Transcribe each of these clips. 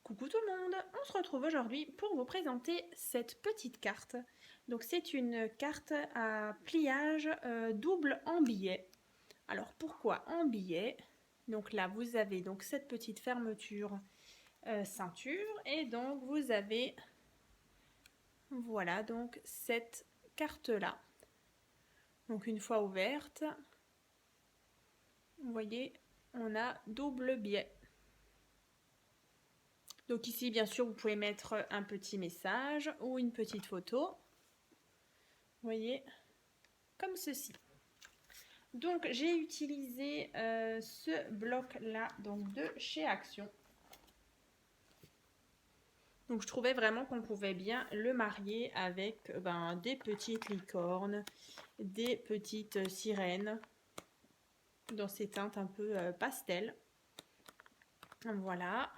Coucou tout le monde, on se retrouve aujourd'hui pour vous présenter cette petite carte. Donc c'est une carte à pliage double en billet. Alors pourquoi en billet? Donc là vous avez donc cette petite fermeture ceinture et donc vous avez voilà donc cette carte là. Donc une fois ouverte, vous voyez on a double billet. Donc ici, bien sûr, vous pouvez mettre un petit message ou une petite photo. Vous voyez, comme ceci. Donc j'ai utilisé ce bloc-là donc de chez Action. Donc je trouvais vraiment qu'on pouvait bien le marier avec des petites licornes, des petites sirènes dans ces teintes un peu pastel. Voilà.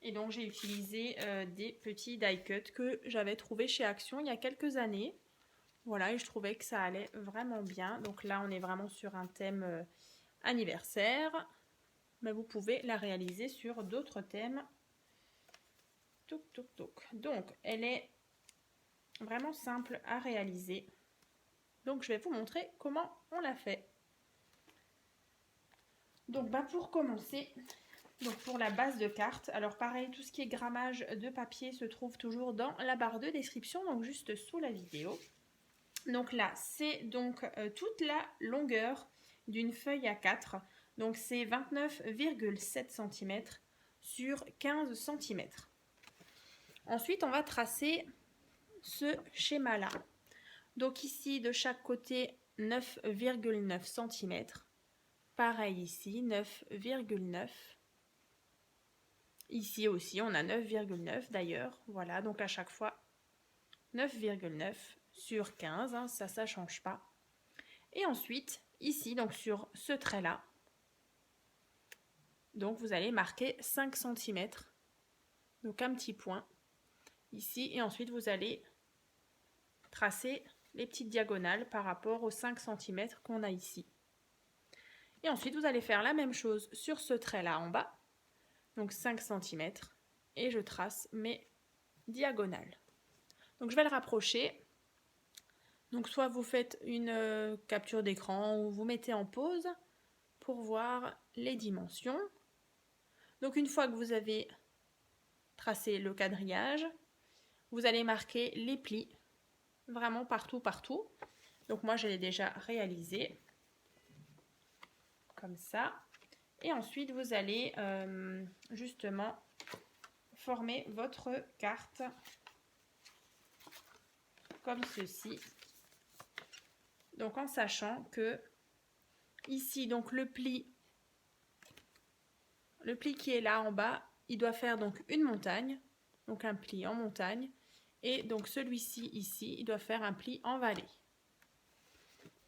Et donc j'ai utilisé des petits die cut que j'avais trouvé chez Action il y a quelques années. Voilà, et je trouvais que ça allait vraiment bien. Donc là, on est vraiment sur un thème anniversaire. Mais vous pouvez la réaliser sur d'autres thèmes. Touc, touc, touc. Donc, elle est vraiment simple à réaliser. Donc, je vais vous montrer comment on la fait. Donc, pour commencer, donc pour la base de carte, alors pareil, tout ce qui est grammage de papier se trouve toujours dans la barre de description, donc juste sous la vidéo. Donc là, c'est donc toute la longueur d'une feuille A4. Donc c'est 29,7 cm sur 15 cm. Ensuite, on va tracer ce schéma-là. Donc ici, de chaque côté, 9,9 cm. Pareil ici, 9,9. Ici aussi, on a 9,9 d'ailleurs. Voilà, donc à chaque fois, 9,9 sur 15, hein, ça ne change pas. Et ensuite, ici, donc sur ce trait-là, donc vous allez marquer 5 cm. Donc un petit point ici. Et ensuite, vous allez tracer les petites diagonales par rapport aux 5 cm qu'on a ici. Et ensuite, vous allez faire la même chose sur ce trait-là en bas. Donc 5 cm. Et je trace mes diagonales. Donc je vais le rapprocher. Donc soit vous faites une capture d'écran ou vous mettez en pause pour voir les dimensions. Donc une fois que vous avez tracé le quadrillage, vous allez marquer les plis, vraiment partout, partout. Donc moi je l'ai déjà réalisé, comme ça. Et ensuite vous allez justement former votre carte, comme ceci. Donc en sachant que ici, donc le pli qui est là en bas, il doit faire donc une montagne, donc un pli en montagne. Et donc celui-ci ici, il doit faire un pli en vallée.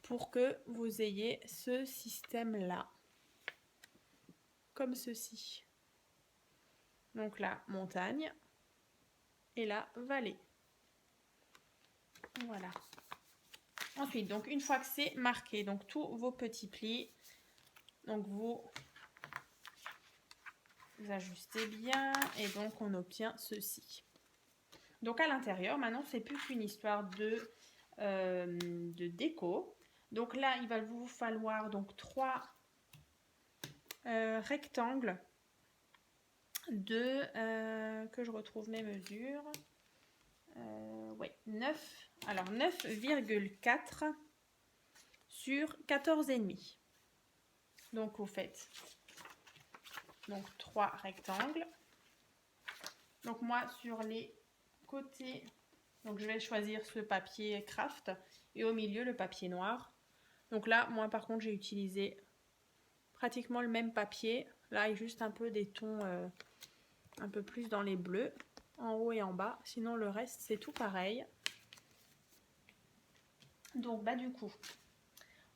Pour que vous ayez ce système-là. Comme ceci. Donc la montagne et la vallée. Voilà. Ensuite, donc une fois que c'est marqué, donc tous vos petits plis, donc vous ajustez bien et donc on obtient ceci. Donc à l'intérieur, maintenant c'est plus qu'une histoire de déco. Donc là, il va vous falloir donc 3 rectangles de que je retrouve mes mesures. Ouais, 9. Alors 9,4 sur 14,5. Donc vous faites donc 3 rectangles. Donc moi sur les côtés, donc je vais choisir ce papier craft et au milieu le papier noir. Donc là, moi par contre j'ai utilisé pratiquement le même papier. Là, il y a juste un peu des tons un peu plus dans les bleus, en haut et en bas. Sinon le reste c'est tout pareil. Donc du coup,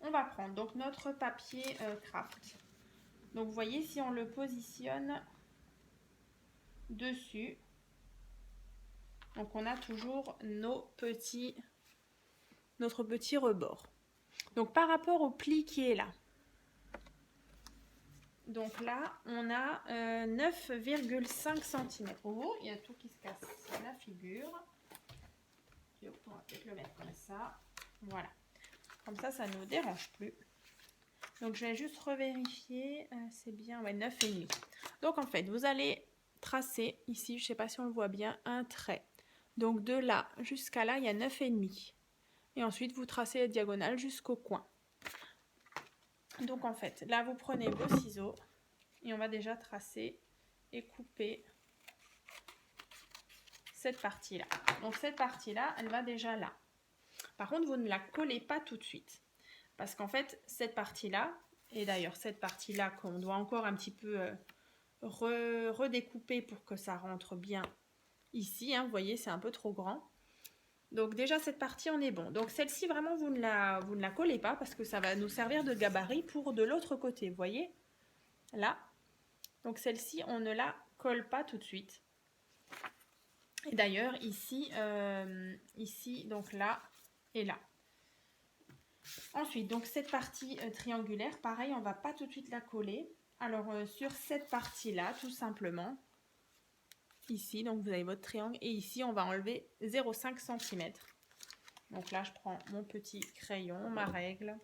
on va prendre donc notre papier craft. Donc vous voyez, si on le positionne dessus, donc on a toujours notre petit rebord. Donc par rapport au pli qui est là, Donc là, on a 9,5 cm. Oh, il y a tout qui se casse la figure. Hop, on va peut-être le mettre comme ça. Voilà. Comme ça ne nous dérange plus. Donc, je vais juste revérifier. C'est bien, ouais, 9,5. Donc, en fait, vous allez tracer ici, je ne sais pas si on le voit bien, un trait. Donc, de là jusqu'à là, il y a 9,5. Et ensuite, vous tracez la diagonale jusqu'au coin. Donc, en fait, là, vous prenez vos ciseaux et on va déjà tracer et couper cette partie-là. Donc, cette partie-là, elle va déjà là. Par contre, vous ne la collez pas tout de suite. Parce qu'en fait, cette partie-là, et d'ailleurs cette partie-là qu'on doit encore un petit peu redécouper pour que ça rentre bien ici, hein, vous voyez, c'est un peu trop grand. Donc déjà, cette partie, on est bon. Donc celle-ci, vraiment, vous ne la collez pas parce que ça va nous servir de gabarit pour de l'autre côté, vous voyez, là. Donc celle-ci, on ne la colle pas tout de suite. Et d'ailleurs, ici, donc là et là. Ensuite, donc cette partie triangulaire, pareil, on ne va pas tout de suite la coller. Alors, sur cette partie-là, tout simplement, ici, donc vous avez votre triangle, et ici, on va enlever 0,5 cm. Donc là, je prends mon petit crayon, ma règle,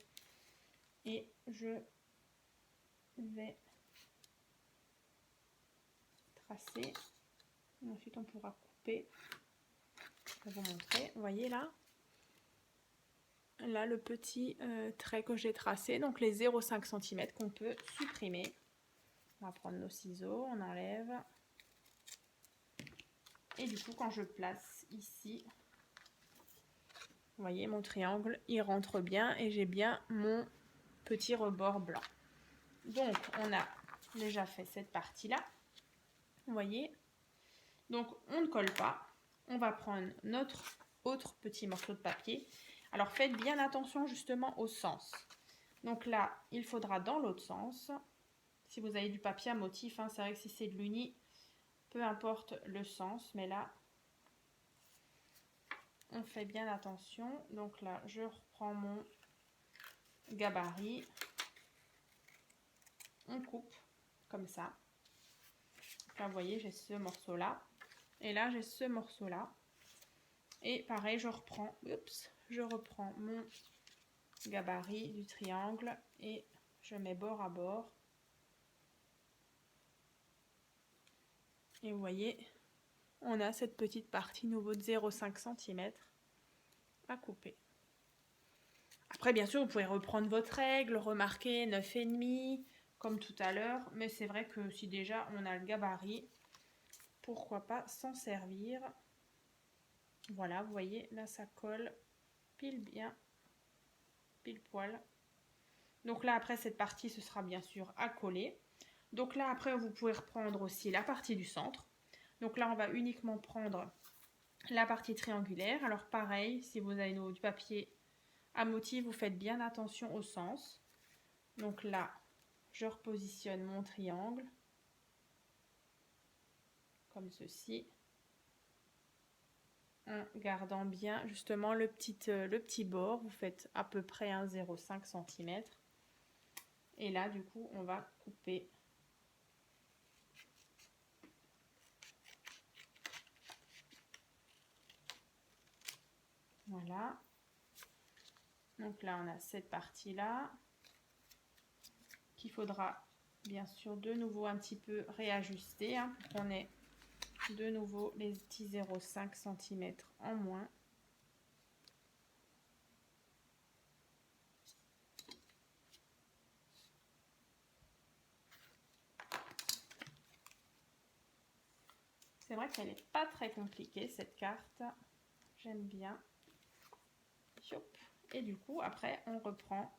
et je vais tracer. Ensuite, on pourra couper. Je vais vous montrer, vous voyez là. Là, le petit trait que j'ai tracé, donc les 0,5 cm qu'on peut supprimer. On va prendre nos ciseaux, on enlève. Et du coup, quand je place ici, vous voyez, mon triangle, il rentre bien et j'ai bien mon petit rebord blanc. Donc, on a déjà fait cette partie-là. Vous voyez. Donc, on ne colle pas. On va prendre notre autre petit morceau de papier. Alors, faites bien attention justement au sens. Donc là, il faudra dans l'autre sens. Si vous avez du papier à motif, hein, c'est vrai que si c'est de l'uni, peu importe le sens, mais là, on fait bien attention. Donc là, je reprends mon gabarit. On coupe comme ça. Donc là, vous voyez, j'ai ce morceau-là. Et là, j'ai ce morceau-là. Et pareil, je reprends mon gabarit du triangle et je mets bord à bord. Et vous voyez, on a cette petite partie nouveau de 0,5 cm à couper. Après, bien sûr, vous pouvez reprendre votre règle, remarquer 9,5 comme tout à l'heure. Mais c'est vrai que si déjà on a le gabarit, pourquoi pas s'en servir. Voilà, vous voyez, là ça colle pile bien, pile poil. Donc là, après cette partie, ce sera bien sûr à coller. Donc là, après, vous pouvez reprendre aussi la partie du centre. Donc là, on va uniquement prendre la partie triangulaire. Alors pareil, si vous avez du papier à motif, vous faites bien attention au sens. Donc là, je repositionne mon triangle comme ceci, en gardant bien justement le petit bord. Vous faites à peu près 0,5 cm. Et là, du coup, on va couper. Voilà. Donc là, on a cette partie-là qu'il faudra bien sûr de nouveau un petit peu réajuster hein, pour qu'on ait de nouveau les petits 0,5 cm en moins. C'est vrai qu'elle n'est pas très compliquée cette carte. J'aime bien. Et du coup, après, on reprend.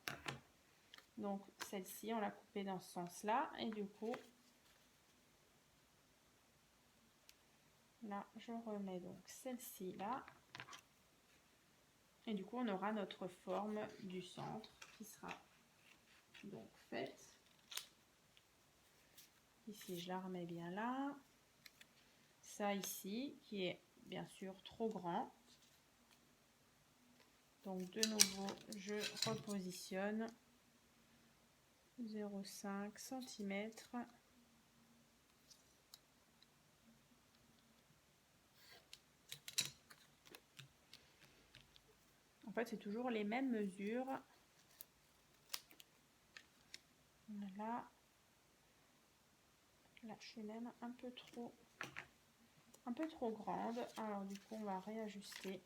Donc, celle-ci, on l'a coupée dans ce sens-là. Et du coup, là, je remets donc celle-ci là. Et du coup, on aura notre forme du centre qui sera donc faite. Ici, je la remets bien là. Ça ici, qui est bien sûr trop grand. Donc, de nouveau, je repositionne 0,5 cm. En fait, c'est toujours les mêmes mesures. Voilà. Là, je suis même un peu trop grande. Alors du coup, on va réajuster.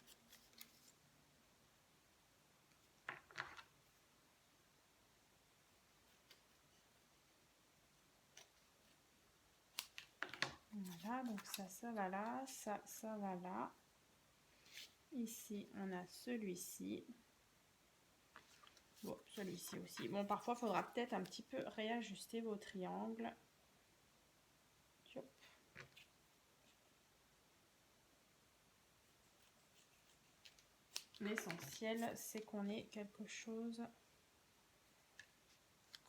Voilà, donc ça va là, ça va là. Ici, on a celui-ci. Bon, celui-ci aussi. Bon, parfois, il faudra peut-être un petit peu réajuster vos triangles. L'essentiel, c'est qu'on ait quelque chose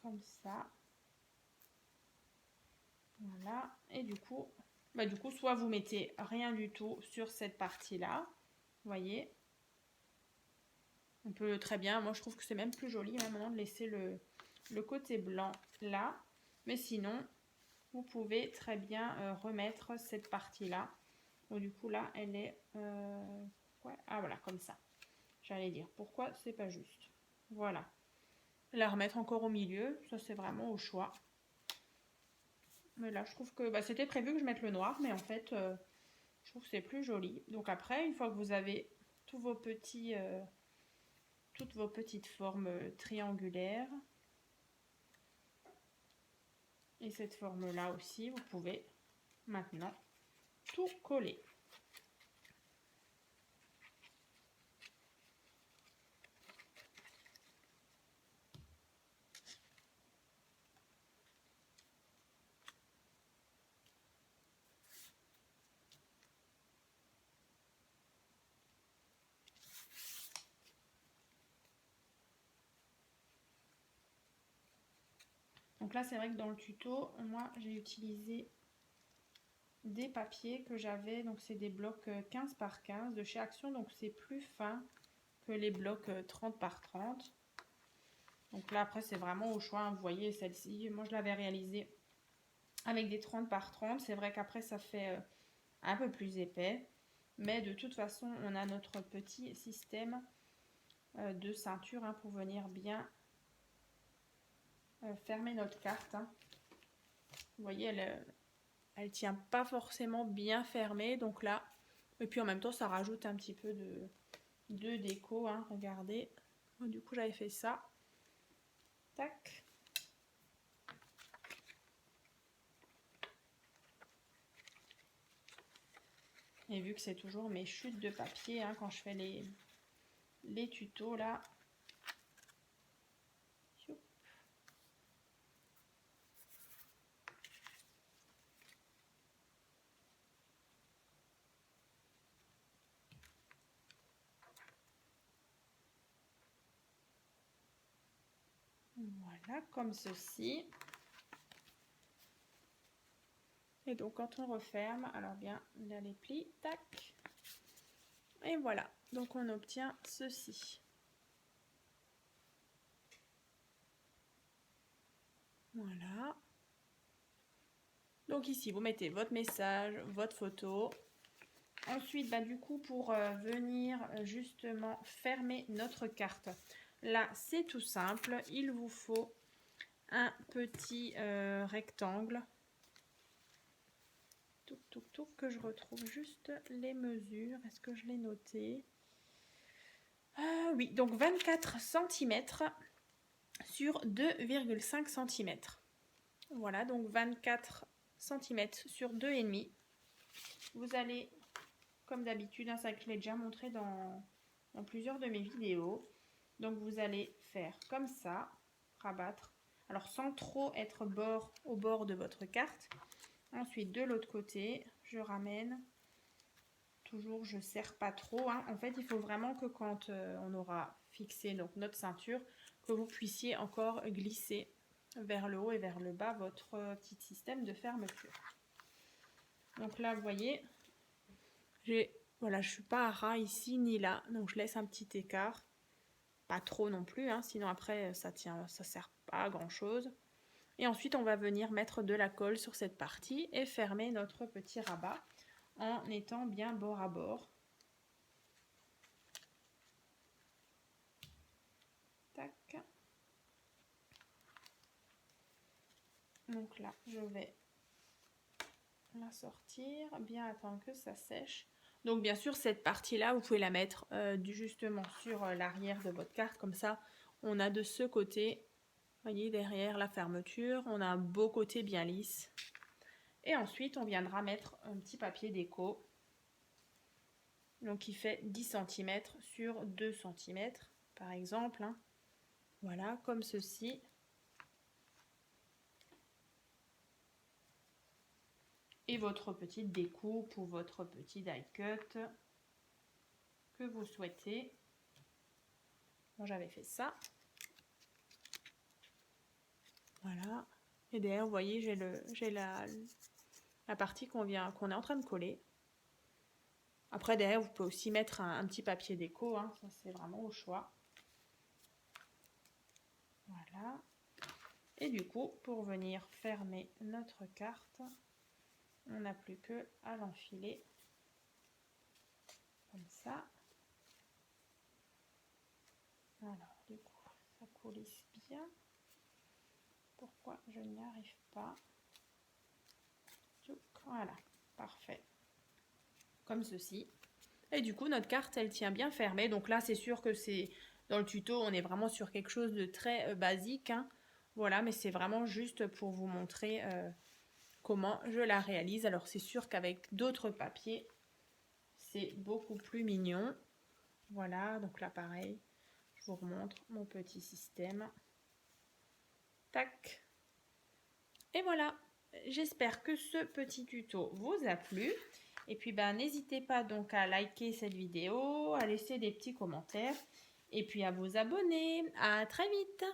comme ça. Voilà. Et du coup, soit vous mettez rien du tout sur cette partie-là. Vous voyez. On peut très bien, moi je trouve que c'est même plus joli maintenant de laisser le côté blanc là. Mais sinon, vous pouvez très bien remettre cette partie-là. Bon, du coup là, elle est... ouais, ah voilà, comme ça. J'allais dire, pourquoi c'est pas juste. Voilà. La remettre encore au milieu, ça c'est vraiment au choix. Mais là, je trouve que c'était prévu que je mette le noir, mais en fait, je trouve que c'est plus joli. Donc après, une fois que vous avez tous vos petits, toutes vos petites formes triangulaires, et cette forme-là aussi, vous pouvez maintenant tout coller. Donc là, c'est vrai que dans le tuto, moi, j'ai utilisé des papiers que j'avais. Donc, c'est des blocs 15 par 15 de chez Action. Donc, c'est plus fin que les blocs 30 par 30. Donc là, après, c'est vraiment au choix. Vous voyez, celle-ci, moi, je l'avais réalisée avec des 30 par 30. C'est vrai qu'après, ça fait un peu plus épais. Mais de toute façon, on a notre petit système de ceinture pour venir bien fermer notre carte. Vous voyez, elle tient pas forcément bien fermée. Donc là, et puis en même temps, ça rajoute un petit peu de déco. Regardez. Du coup, j'avais fait ça. Tac. Et vu que c'est toujours mes chutes de papier quand je fais les tutos là. Voilà, comme ceci. Et donc quand on referme, alors bien, il y a les plis, tac. Et voilà, donc on obtient ceci. Voilà. Donc ici, vous mettez votre message, votre photo. Ensuite, du coup, pour venir justement fermer notre carte, là, c'est tout simple. Il vous faut un petit rectangle. Que je retrouve juste les mesures. Est-ce que je l'ai noté? Oui, donc 24 cm sur 2,5 cm. Voilà, donc 24 cm sur 2,5. Vous allez, comme d'habitude, ça que je l'ai déjà montré dans plusieurs de mes vidéos. Donc vous allez faire comme ça, rabattre. Alors sans trop être au bord de votre carte. Ensuite, de l'autre côté, je ramène. Toujours, je ne serre pas trop. En fait, il faut vraiment que quand on aura fixé donc, notre ceinture, que vous puissiez encore glisser vers le haut et vers le bas votre petit système de fermeture. Donc là, vous voyez, voilà, je ne suis pas à ras ici ni là. Donc, je laisse un petit écart. Pas trop non plus, sinon après, ça tient, ça sert pas grand chose. Et ensuite, on va venir mettre de la colle sur cette partie et fermer notre petit rabat en étant bien bord à bord. Tac. Donc là, je vais la sortir, bien attendre que ça sèche. Donc bien sûr, cette partie-là, vous pouvez la mettre justement sur l'arrière de votre carte. Comme ça, on a de ce côté, voyez, derrière la fermeture, on a un beau côté bien lisse. Et ensuite, on viendra mettre un petit papier déco. Donc qui fait 10 cm sur 2 cm, par exemple. Hein. Voilà, comme ceci. Et votre petite découpe ou votre petit die cut que vous souhaitez. Moi, j'avais fait ça. Voilà. Et derrière, vous voyez, j'ai la partie qu'on est en train de coller. Après, derrière, vous pouvez aussi mettre un petit papier déco. Hein. Ça, c'est vraiment au choix. Voilà. Et du coup, pour venir fermer notre carte, on n'a plus que à l'enfiler comme ça. Alors, du coup, ça coulisse bien. Pourquoi je n'y arrive pas? Voilà, parfait. Comme ceci. Et du coup, notre carte, elle tient bien fermée. Donc là, c'est sûr que c'est dans le tuto, on est vraiment sur quelque chose de très basique. Hein. Voilà, mais c'est vraiment juste pour vous montrer comment je la réalise. Alors, c'est sûr qu'avec d'autres papiers, c'est beaucoup plus mignon. Voilà, donc là, pareil, je vous remontre mon petit système. Tac. Et voilà, j'espère que ce petit tuto vous a plu. Et puis, n'hésitez pas donc à liker cette vidéo, à laisser des petits commentaires et puis à vous abonner. À très vite!